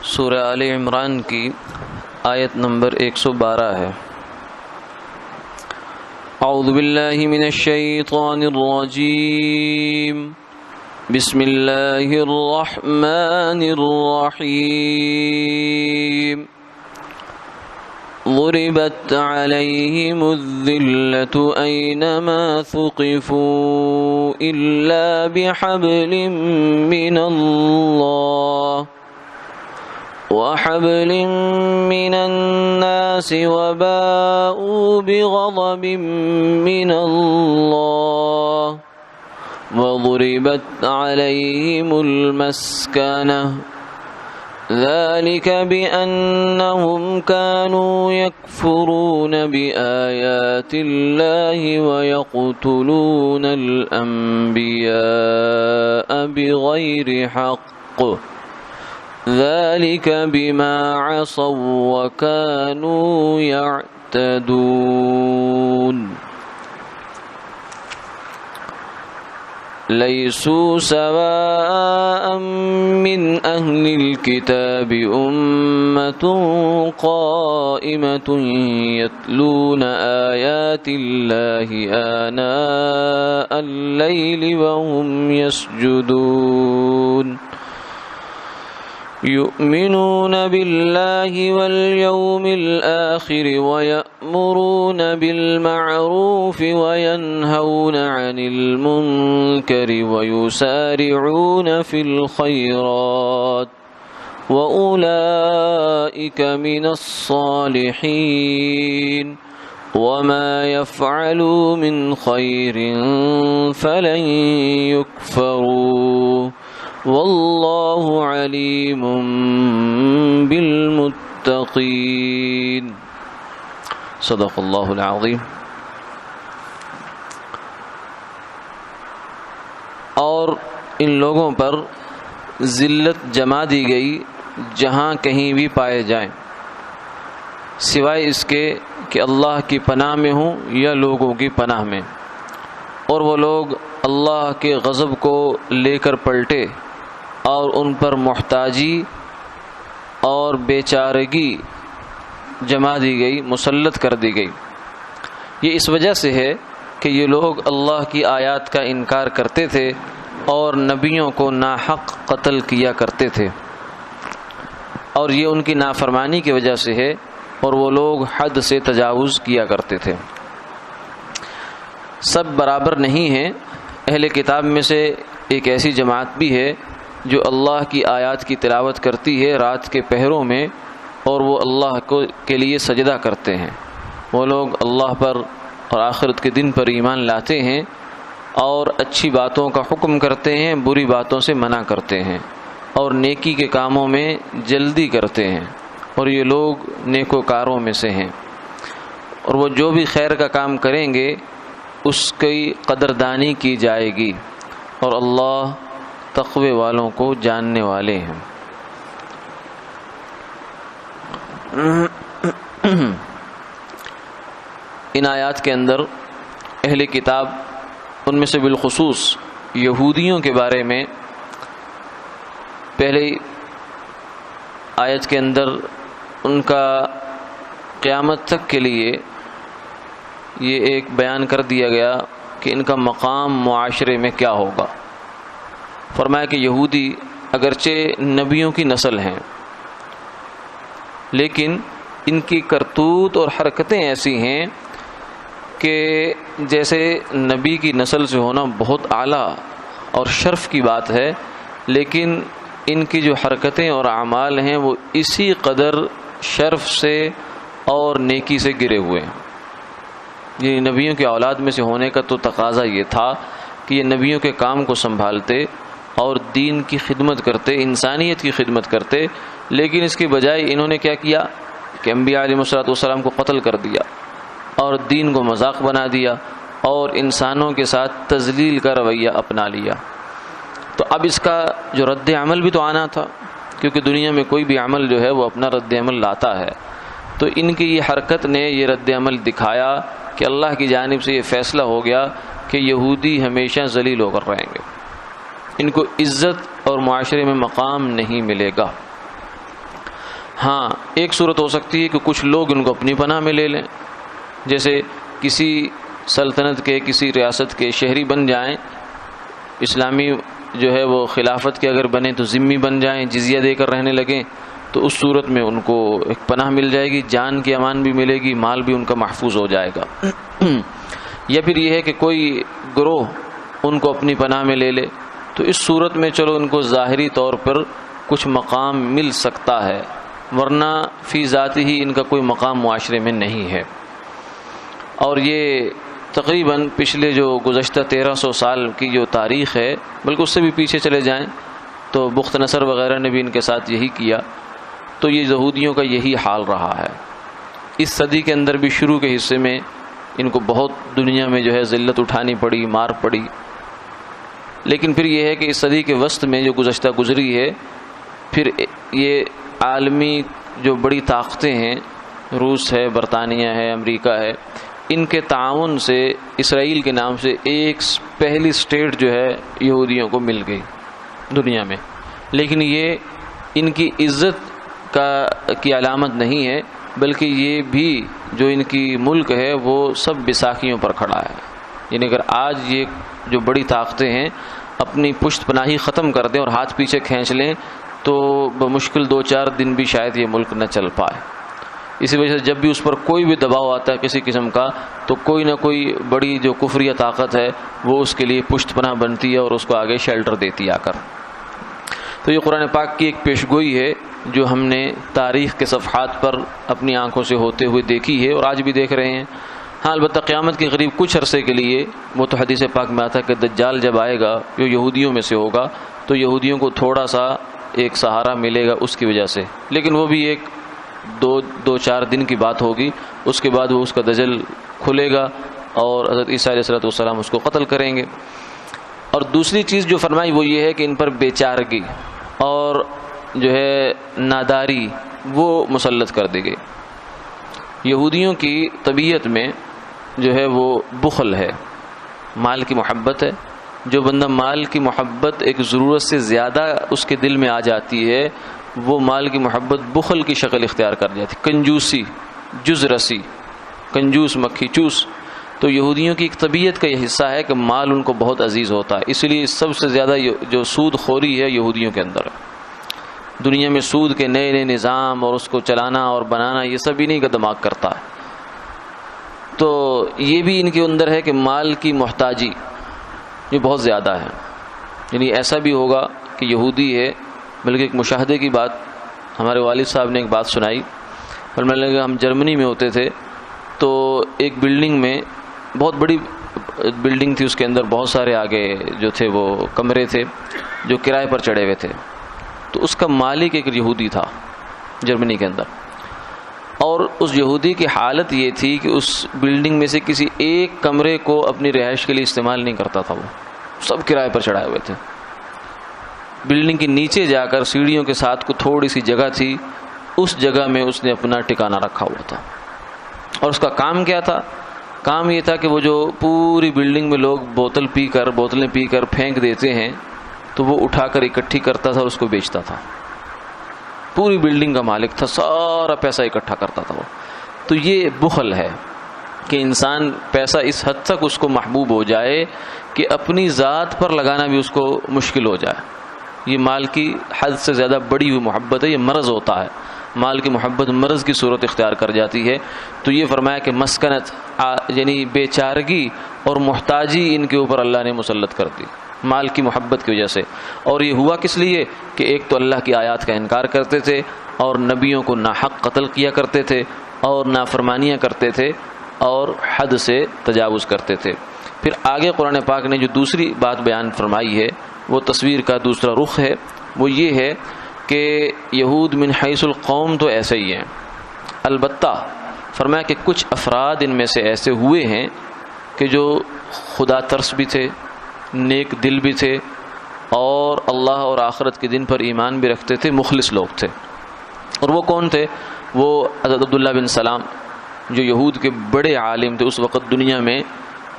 سورہ آل عمران کی آیت نمبر 112 ہے۔ اعوذ باللہ من الشیطان الرجیم، بسم اللہ الرحمن الرحیم۔ ضربت علیہم الذلة اینما ثقفوا الا بحبل من اللہ وحبل من الناس وباءوا بغضب من الله وضربت عليهم المسكنة ذلك بأنهم كانوا يكفرون بآيات الله ويقتلون الأنبياء بغير حق ذلك بما عصوا وكانوا يعتدون ليسوا سواء من أهل الكتاب أمة قائمة يتلون آيات الله آناء الليل وهم يسجدون يؤمنون بالله واليوم الآخر ويأمرون بالمعروف وينهون عن المنكر ويسارعون في الخيرات وأولئك من الصالحين وما يفعلوا من خير فلن يكفروه واللہ علیم بالمتقین۔ صدق اللہ العظیم۔ اور ان لوگوں پر ذلت جما دی گئی جہاں کہیں بھی پائے جائیں، سوائے اس کے کہ اللہ کی پناہ میں ہوں یا لوگوں کی پناہ میں، اور وہ لوگ اللہ کے غضب کو لے کر پلٹے اور ان پر محتاجی اور بیچارگی جما دی گئی، مسلط کر دی گئی۔ یہ اس وجہ سے ہے کہ یہ لوگ اللہ کی آیات کا انکار کرتے تھے اور نبیوں کو ناحق قتل کیا کرتے تھے، اور یہ ان کی نافرمانی کی وجہ سے ہے، اور وہ لوگ حد سے تجاوز کیا کرتے تھے۔ سب برابر نہیں ہیں۔ اہل کتاب میں سے ایک ایسی جماعت بھی ہے جو اللہ کی آیات کی تلاوت کرتی ہے رات کے پہروں میں، اور وہ اللہ کے لیے سجدہ کرتے ہیں۔ وہ لوگ اللہ پر اور آخرت کے دن پر ایمان لاتے ہیں اور اچھی باتوں کا حکم کرتے ہیں، بری باتوں سے منع کرتے ہیں، اور نیکی کے کاموں میں جلدی کرتے ہیں، اور یہ لوگ نیکوکاروں میں سے ہیں۔ اور وہ جو بھی خیر کا کام کریں گے اس کی قدردانی کی جائے گی، اور اللہ تقوی والوں کو جاننے والے ہیں۔ ان آیات کے اندر اہل کتاب، ان میں سے بالخصوص یہودیوں کے بارے میں پہلے آیت کے اندر ان کا قیامت تک کے لیے یہ ایک بیان کر دیا گیا کہ ان کا مقام معاشرے میں کیا ہوگا۔ فرمایا کہ یہودی اگرچہ نبیوں کی نسل ہیں، لیکن ان کی کرتوت اور حرکتیں ایسی ہیں کہ جیسے نبی کی نسل سے ہونا بہت اعلیٰ اور شرف کی بات ہے، لیکن ان کی جو حرکتیں اور اعمال ہیں وہ اسی قدر شرف سے اور نیکی سے گرے ہوئے ہیں۔ یہ نبیوں کی اولاد میں سے ہونے کا تو تقاضا یہ تھا کہ یہ نبیوں کے کام کو سنبھالتے اور دین کی خدمت کرتے، انسانیت کی خدمت کرتے، لیکن اس کے بجائے انہوں نے کیا کیا کہ انبیاء علیہ السلام کو قتل کر دیا اور دین کو مذاق بنا دیا اور انسانوں کے ساتھ تذلیل کا رویہ اپنا لیا۔ تو اب اس کا جو رد عمل بھی تو آنا تھا، کیونکہ دنیا میں کوئی بھی عمل جو ہے وہ اپنا رد عمل لاتا ہے۔ تو ان کی یہ حرکت نے یہ رد عمل دکھایا کہ اللہ کی جانب سے یہ فیصلہ ہو گیا کہ یہودی ہمیشہ ذلیل ہو کر رہیں گے، ان کو عزت اور معاشرے میں مقام نہیں ملے گا۔ ہاں ایک صورت ہو سکتی ہے کہ کچھ لوگ ان کو اپنی پناہ میں لے لیں، جیسے کسی سلطنت کے کسی ریاست کے شہری بن جائیں، اسلامی جو ہے وہ خلافت کے اگر بنے تو ذمہ بن جائیں، جزیہ دے کر رہنے لگیں، تو اس صورت میں ان کو ایک پناہ مل جائے گی، جان کی امان بھی ملے گی، مال بھی ان کا محفوظ ہو جائے گا۔ یا پھر یہ ہے کہ کوئی گروہ ان کو اپنی پناہ میں لے لے، تو اس صورت میں چلو ان کو ظاہری طور پر کچھ مقام مل سکتا ہے، ورنہ فی ذاتی ہی ان کا کوئی مقام معاشرے میں نہیں ہے۔ اور یہ تقریباً پچھلے جو گزشتہ 1300 سال کی جو تاریخ ہے، بلکہ اس سے بھی پیچھے چلے جائیں تو بخت نصر وغیرہ نے بھی ان کے ساتھ یہی کیا، تو یہ یہودیوں کا یہی حال رہا ہے۔ اس صدی کے اندر بھی شروع کے حصے میں ان کو بہت دنیا میں جو ہے ذلت اٹھانی پڑی، مار پڑی، لیکن پھر یہ ہے کہ اس صدی کے وسط میں جو گزشتہ گزری ہے، پھر یہ عالمی جو بڑی طاقتیں ہیں، روس ہے، برطانیہ ہے، امریکہ ہے، ان کے تعاون سے اسرائیل کے نام سے ایک پہلی اسٹیٹ جو ہے یہودیوں کو مل گئی دنیا میں، لیکن یہ ان کی عزت کی علامت نہیں ہے، بلکہ یہ بھی جو ان کی ملک ہے وہ سب بیساکھیوں پر کھڑا ہے۔ یعنی اگر آج یہ جو بڑی طاقتیں ہیں اپنی پشت پناہی ختم کر دیں اور ہاتھ پیچھے کھینچ لیں تو بمشکل 2-4 دن بھی شاید یہ ملک نہ چل پائے۔ اسی وجہ سے جب بھی اس پر کوئی بھی دباؤ آتا ہے کسی قسم کا، تو کوئی نہ کوئی بڑی جو کفریہ طاقت ہے وہ اس کے لیے پشت پناہ بنتی ہے اور اس کو آگے شیلٹر دیتی آ کر۔ تو یہ قرآن پاک کی ایک پیشگوئی ہے جو ہم نے تاریخ کے صفحات پر اپنی آنکھوں سے ہوتے ہوئے دیکھی ہے اور آج بھی دیکھ رہے ہیں۔ ہاں البتہ قیامت کے قریب کچھ عرصے کے لیے وہ تو حدیث پاک میں آتا ہے کہ دجال جب آئے گا جو یہودیوں میں سے ہوگا تو یہودیوں کو تھوڑا سا ایک سہارا ملے گا اس کی وجہ سے، لیکن وہ بھی ایک 2-4 دن کی بات ہوگی، اس کے بعد وہ اس کا دجل کھلے گا اور حضرت عیسیٰ علیہ السلام اس کو قتل کریں گے۔ اور دوسری چیز جو فرمائی وہ یہ ہے کہ ان پر بے چارگی اور جو ہے ناداری وہ مسلط کر دی گئی۔ یہودیوں کی طبیعت میں جو ہے وہ بخل ہے، مال کی محبت ہے۔ جو بندہ مال کی محبت ایک ضرورت سے زیادہ اس کے دل میں آ جاتی ہے، وہ مال کی محبت بخل کی شکل اختیار کر جاتی، کنجوسی، جز رسی، کنجوس مکھی چوس۔ تو یہودیوں کی ایک طبیعت کا یہ حصہ ہے کہ مال ان کو بہت عزیز ہوتا ہے، اس لیے سب سے زیادہ جو سود خوری ہے یہودیوں کے اندر ہے۔ دنیا میں سود کے نئے نئے نظام اور اس کو چلانا اور بنانا یہ سب انہی کا دماغ کرتا ہے۔ تو یہ بھی ان کے اندر ہے کہ مال کی محتاجی یہ بہت زیادہ ہے۔ یعنی ایسا بھی ہوگا کہ یہودی ہے، بلکہ ایک مشاہدے کی بات ہمارے والد صاحب نے ایک بات سنائی، فرمانے لگے ہم جرمنی میں ہوتے تھے تو ایک بلڈنگ میں، بہت بڑی بلڈنگ تھی، اس کے اندر بہت سارے آگے جو تھے وہ کمرے تھے جو کرائے پر چڑھے ہوئے تھے، تو اس کا مالک ایک یہودی تھا جرمنی کے اندر، اور اس یہودی کی حالت یہ تھی کہ اس بلڈنگ میں سے کسی ایک کمرے کو اپنی رہائش کے لیے استعمال نہیں کرتا تھا، وہ سب کرائے پر چڑھائے ہوئے تھے۔ بلڈنگ کے نیچے جا کر سیڑھیوں کے ساتھ کو تھوڑی سی جگہ تھی، اس جگہ میں اس نے اپنا ٹھکانہ رکھا ہوا تھا، اور اس کا کام کیا تھا؟ کام یہ تھا کہ وہ جو پوری بلڈنگ میں لوگ بوتلیں پی کر پھینک دیتے ہیں تو وہ اٹھا کر اکٹھی کرتا تھا اور اس کو بیچتا تھا۔ پوری بلڈنگ کا مالک تھا، سارا پیسہ اکٹھا کرتا تھا وہ۔ تو یہ بخل ہے کہ انسان پیسہ اس حد تک اس کو محبوب ہو جائے کہ اپنی ذات پر لگانا بھی اس کو مشکل ہو جائے۔ یہ مال کی حد سے زیادہ بڑی ہوئی محبت ہے، یہ مرض ہوتا ہے، مال کی محبت مرض کی صورت اختیار کر جاتی ہے۔ تو یہ فرمایا کہ مسکنت یعنی بے چارگی اور محتاجی ان کے اوپر اللہ نے مسلط کر دی مال کی محبت کی وجہ سے۔ اور یہ ہوا کس لیے کہ ایک تو اللہ کی آیات کا انکار کرتے تھے اور نبیوں کو ناحق قتل کیا کرتے تھے اور نافرمانیاں کرتے تھے اور حد سے تجاوز کرتے تھے۔ پھر آگے قرآن پاک نے جو دوسری بات بیان فرمائی ہے وہ تصویر کا دوسرا رخ ہے، وہ یہ ہے کہ یہود من حیث القوم تو ایسے ہی ہیں، البتہ فرمایا کہ کچھ افراد ان میں سے ایسے ہوئے ہیں کہ جو خدا ترس بھی تھے، نیک دل بھی تھے، اور اللہ اور آخرت کے دن پر ایمان بھی رکھتے تھے، مخلص لوگ تھے۔ اور وہ کون تھے؟ وہ حضرت عبداللہ بن سلام جو یہود کے بڑے عالم تھے، اس وقت دنیا میں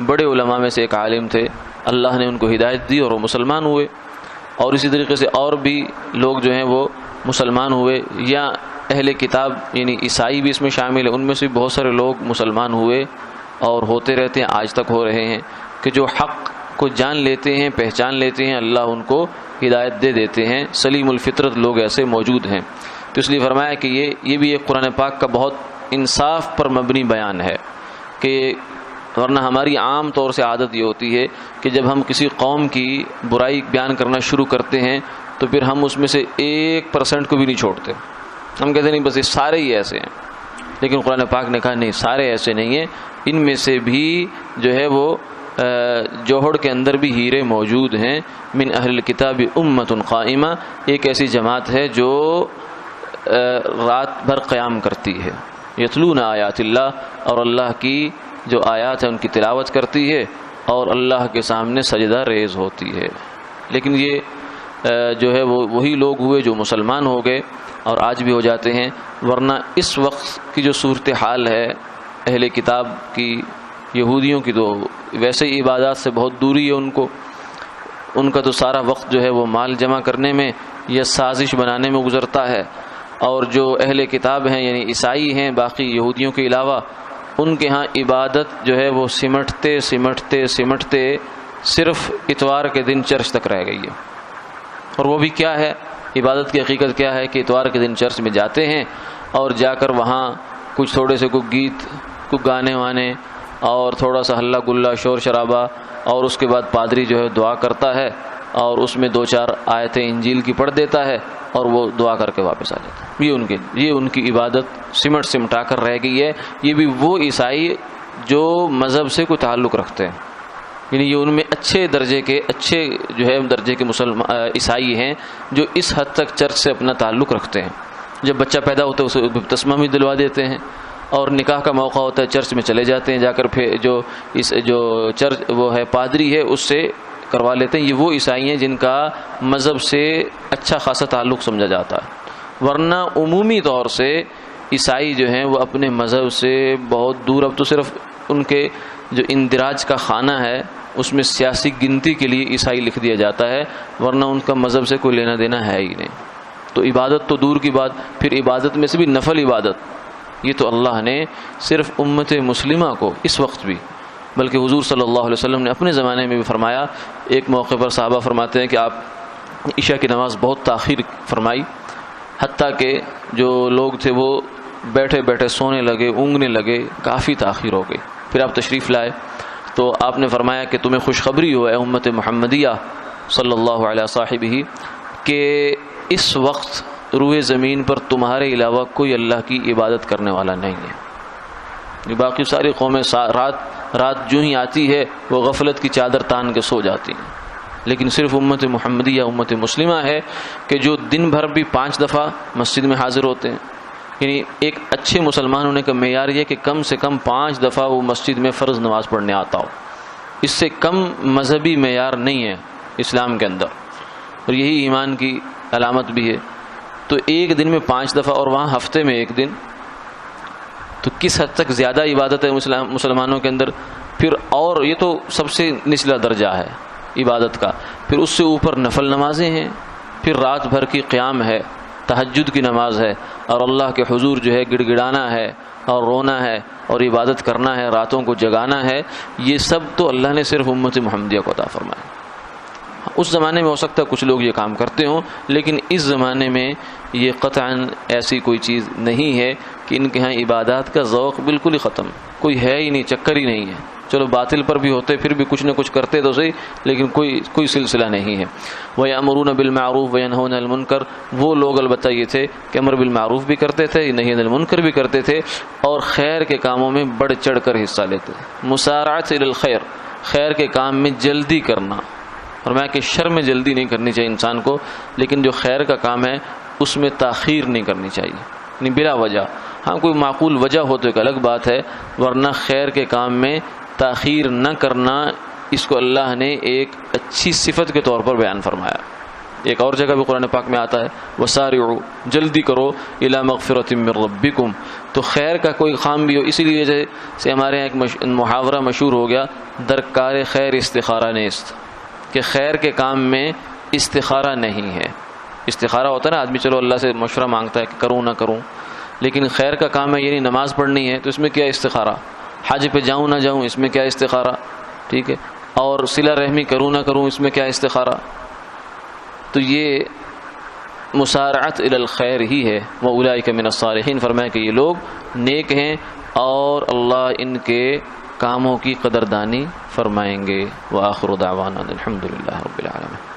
بڑے علماء میں سے ایک عالم تھے، اللہ نے ان کو ہدایت دی اور وہ مسلمان ہوئے، اور اسی طریقے سے اور بھی لوگ جو ہیں وہ مسلمان ہوئے، یا اہل کتاب یعنی عیسائی بھی اس میں شامل ہے، ان میں سے بہت سارے لوگ مسلمان ہوئے اور ہوتے رہتے ہیں، آج تک ہو رہے ہیں، کہ جو حق کو جان لیتے ہیں، پہچان لیتے ہیں، اللہ ان کو ہدایت دے دیتے ہیں۔ سلیم الفطرت لوگ ایسے موجود ہیں۔ تو اس لیے فرمایا کہ یہ بھی ایک قرآن پاک کا بہت انصاف پر مبنی بیان ہے، کہ ورنہ ہماری عام طور سے عادت یہ ہوتی ہے کہ جب ہم کسی قوم کی برائی بیان کرنا شروع کرتے ہیں تو پھر ہم اس میں سے 1% کو بھی نہیں چھوڑتے، ہم کہتے نہیں بس یہ سارے ہی ایسے ہیں۔ لیکن قرآن پاک نے کہا نہیں، سارے ایسے نہیں ہیں، ان میں سے بھی جو ہے وہ جوہر کے اندر بھی ہیرے موجود ہیں۔ من اہل الکتاب امۃ قائمہ، ایک ایسی جماعت ہے جو رات بھر قیام کرتی ہے، یتلون آیات اللہ، اور اللہ کی جو آیات ہیں ان کی تلاوت کرتی ہے اور اللہ کے سامنے سجدہ ریز ہوتی ہے۔ لیکن یہ جو ہے وہ وہی لوگ ہوئے جو مسلمان ہو گئے اور آج بھی ہو جاتے ہیں، ورنہ اس وقت کی جو صورتحال ہے اہل کتاب کی، یہودیوں کی، تو ویسے ہی عبادات سے بہت دوری ہے ان کا تو سارا وقت جو ہے وہ مال جمع کرنے میں یا سازش بنانے میں گزرتا ہے، اور جو اہل کتاب ہیں یعنی عیسائی ہیں باقی یہودیوں کے علاوہ، ان کے ہاں عبادت جو ہے وہ سمٹتے سمٹتے سمٹتے صرف اتوار کے دن چرچ تک رہ گئی ہے۔ اور وہ بھی کیا ہے، عبادت کی حقیقت کیا ہے کہ اتوار کے دن چرچ میں جاتے ہیں اور جا کر وہاں کچھ تھوڑے سے کوئی گیت، کوئی گانے وانے اور تھوڑا سا ہلا گلا شور شرابہ، اور اس کے بعد پادری جو ہے دعا کرتا ہے اور اس میں 2-4 آیتیں انجیل کی پڑھ دیتا ہے اور وہ دعا کر کے واپس آ جاتا ہے۔ یہ ان کی عبادت سمٹا کر رہ گئی ہے۔ یہ بھی وہ عیسائی جو مذہب سے کوئی تعلق رکھتے ہیں، یعنی یہ ان میں اچھے درجے کے عیسائی ہیں جو اس حد تک چرچ سے اپنا تعلق رکھتے ہیں۔ جب بچہ پیدا ہوتا ہے اسے بپتسمہ بھی دلوا دیتے ہیں، اور نکاح کا موقع ہوتا ہے چرچ میں چلے جاتے ہیں، جا کر پھر جو چرچ وہ ہے پادری ہے اس سے کروا لیتے ہیں۔ یہ وہ عیسائی ہیں جن کا مذہب سے اچھا خاصا تعلق سمجھا جاتا ہے، ورنہ عمومی طور سے عیسائی جو ہیں وہ اپنے مذہب سے بہت دور۔ اب تو صرف ان کے جو اندراج کا خانہ ہے اس میں سیاسی گنتی کے لیے عیسائی لکھ دیا جاتا ہے، ورنہ ان کا مذہب سے کوئی لینا دینا ہے ہی نہیں۔ تو عبادت تو دور کی بات، پھر عبادت میں سے بھی نفل عبادت، یہ تو اللہ نے صرف امت مسلمہ کو اس وقت بھی، بلکہ حضور صلی اللہ علیہ وسلم نے اپنے زمانے میں بھی فرمایا۔ ایک موقع پر صحابہ فرماتے ہیں کہ آپ عشاء کی نماز بہت تاخیر فرمائی، حتیٰ کہ جو لوگ تھے وہ بیٹھے بیٹھے سونے لگے، اونگنے لگے، کافی تاخیر ہو گئی۔ پھر آپ تشریف لائے تو آپ نے فرمایا کہ تمہیں خوشخبری ہو اے امت محمدیہ صلی اللہ علیہ صاحبہ، کہ اس وقت روئے زمین پر تمہارے علاوہ کوئی اللہ کی عبادت کرنے والا نہیں ہے۔ باقی ساری قومیں رات جو ہی آتی ہے وہ غفلت کی چادر تان کے سو جاتی ہیں، لیکن صرف امت محمدیہ، امت مسلمہ ہے کہ جو دن بھر بھی 5 دفعہ مسجد میں حاضر ہوتے ہیں۔ یعنی ایک اچھے مسلمان ہونے کا معیار یہ کہ کم سے کم 5 دفعہ وہ مسجد میں فرض نماز پڑھنے آتا ہو، اس سے کم مذہبی معیار نہیں ہے اسلام کے اندر، اور یہی ایمان کی علامت بھی ہے۔ تو ایک دن میں 5 دفعہ اور وہاں ہفتے میں 1 دن، تو کس حد تک زیادہ عبادت ہے مسلمانوں کے اندر۔ پھر اور یہ تو سب سے نچلا درجہ ہے عبادت کا، پھر اس سے اوپر نفل نمازیں ہیں، پھر رات بھر کی قیام ہے، تہجد کی نماز ہے، اور اللہ کے حضور جو ہے گڑ گڑانا ہے اور رونا ہے اور عبادت کرنا ہے، راتوں کو جگانا ہے۔ یہ سب تو اللہ نے صرف امت محمدیہ کو عطا فرمایا۔ اس زمانے میں ہو سکتا ہے کچھ لوگ یہ کام کرتے ہوں، لیکن اس زمانے میں یہ قطعاً ایسی کوئی چیز نہیں ہے کہ ان کے ہاں عبادات کا ذوق بالکل ہی ختم، کوئی ہے ہی نہیں، چکر ہی نہیں ہے۔ چلو باطل پر بھی ہوتے پھر بھی کچھ نہ کچھ کرتے تو صحیح، لیکن کوئی سلسلہ نہیں ہے۔ وَيَأْمُرُونَ بِالْمَعْرُوفِ وَيَنْهَوْنَ عَنِ الْمُنْكَرِ، وہ لوگ البتہ یہ تھے کہ امر بالمعروف بھی کرتے تھے، نہی عن المنکر بھی کرتے تھے، اور خیر کے کاموں میں بڑھ چڑھ کر حصہ لیتے تھے۔ مسارعۃ الی الخیر، خیر کے کام میں جلدی کرنا، فرمایا کہ شر میں جلدی نہیں کرنی چاہیے انسان کو، لیکن جو خیر کا کام ہے اس میں تاخیر نہیں کرنی چاہیے، یعنی بلا وجہ۔ ہاں کوئی معقول وجہ ہو تو ایک الگ بات ہے، ورنہ خیر کے کام میں تاخیر نہ کرنا، اس کو اللہ نے ایک اچھی صفت کے طور پر بیان فرمایا۔ ایک اور جگہ بھی قرآن پاک میں آتا ہے وسارعوا، جلدی کرو الی مغفرۃ من ربکم۔ تو خیر کا کوئی کام بھی ہو، اسی لیے جیسے ہمارے یہاں ایک محاورہ مشہور ہو گیا، درکار خیر استخارہ نیست، کہ خیر کے کام میں استخارہ نہیں ہے، استخارہ ہوتا ہے نا، آدمی چلو اللہ سے مشورہ مانگتا ہے کہ کروں نہ کروں، لیکن خیر کا کام ہے یعنی نماز پڑھنی ہے تو اس میں کیا استخارہ، حج پہ جاؤں نہ جاؤں اس میں کیا استخارہ، ٹھیک ہے، اور صلہ رحمی کروں نہ کروں اس میں کیا استخارہ. تو یہ مسارعت الی الخیر ہی ہے. وَأُولَٰئِكَ مِنَ الصَّالِحِينَ، فرمایا کہ یہ لوگ نیک ہیں اور اللہ ان کے کاموں کی قدردانی فرمائیں گے. وآخر دعوانا الحمد للہ رب العالمین.